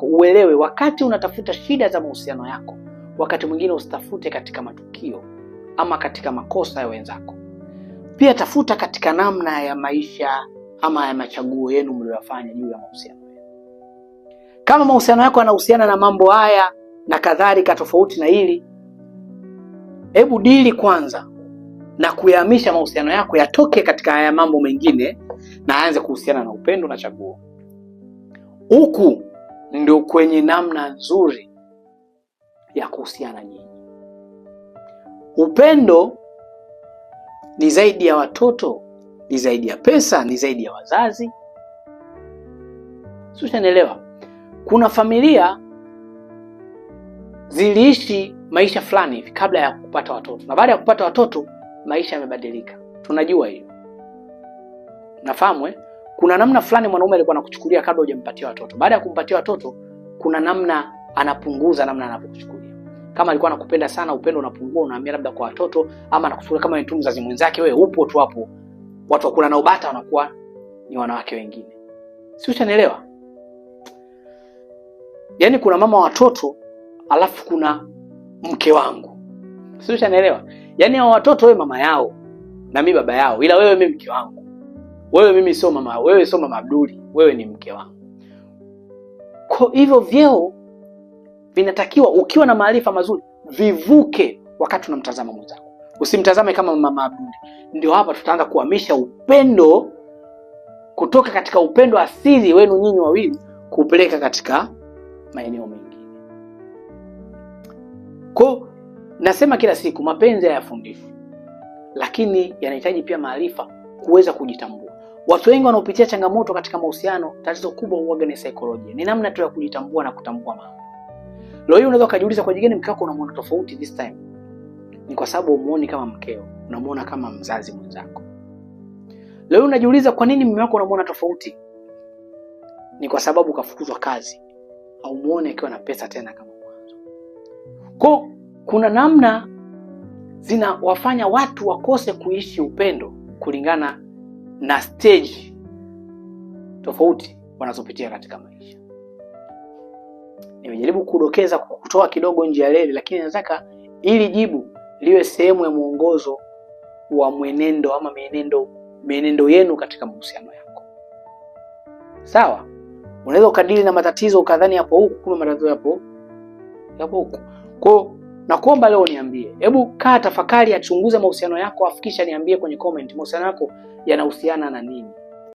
yako, uelewe wakati unatafuta shida za mahusiano yako, wakati mwingine usitafute katika matukio ama katika makosa ya wenzako. Pia tafuta katika namna ya maisha ama ya machaguo yenu mliyofanya juu ya mahusiano yenu. Kama mahusiano yako yanahusiana na mambo haya na kadhalika tofauti na hili, hebu dili kwanza na kuyahamisha mahusiano yako yatoke katika haya mambo mengine na aanze kuhusiana na upendo na chaguo. Huku ndio kwenye namna nzuri ya kuhusiana nyinyi. Upendo ni zaidi ya watoto, ni zaidi ya pesa, ni zaidi ya wazazi. Sio, unanielewa? Kuna familia ziliishi maisha fulani hivi kabla ya kupata watoto, na baada ya kupata watoto maisha yamebadilika. Tunajua hiyo. Nafahamu kuna namna fulani mwanaume alikuwa anakuchukulia kabla hujampatia watoto. Baada ya kumpatia watoto kuna namna anapunguza namna anapokuchukulia. Kama alikuwa anakupenda sana, upendo unapungua, unahamia labda kwa watoto, ama anakuchukulia kama ni mzazi mwenzake, wewe upo tu hapo. Watu wakula na ubata wanakuwa ni wanawake wengine. Si unanielewa? Yaani kuna mama watoto alafu kuna mke wangu. Si unanielewa? Yaani hao watoto wewe mama yao na mimi baba yao, ila wewe mimi mke wangu. Wewe mimi sio mama, wewe sio mama Abduli, wewe ni mke wangu. Kwa hivyo vyeo vinatakiwa, ukiwa na maarifa mazuri, vivuke wakati unamtazama mwenzako. Usimtazame kama mama Abduli. Ndio hapa tutaanza kuhamisha upendo kutoka katika upendo asili wenu nyinyi wawili kupeleka katika maeneo mengine. Kwa nasema kila siku mapenzi hayafundishwi, lakini yanahitaji pia maarifa kuweza kujitambua. Watu wengi wanaopitia changamoto katika mahusiano, tatizo kubwa huwa ni saikolojia. Ni namna tu ya kujitambua na kutambua mambo. Leo hii unaweza kujiuliza kwa jingine mke wako unamuona tofauti this time. Ni kwa sababu umuoni kama mkeo, unamuona kama mzazi mwenzako. Leo unajiuliza kwa nini mume wako unamuona tofauti? Ni kwa sababu kafukuzwa kazi, au muone akiwa na pesa tena kama mwanzo. Kwa kuna namna zinawafanya watu wakose kuishi upendo kulingana na stage tofauti wanazopitia katika maisha. Nimejaribu kudokeza kutoa kidogo nje ya leli, lakini nataka ili jibu liwe sehemu ya mwongozo wa mwenendo ama mienendo yenu katika mahusiano yako. Sawa? Unaweza ukadili na matatizo ukadhani hapo huku, kumbe matatizo hapo huku. Kwa nakuomba leo niambie, hebu kaa tafakari, achunguze mahusiano yako, afikisha niambie kwenye comment mahusiano yako yanahusiana na nini.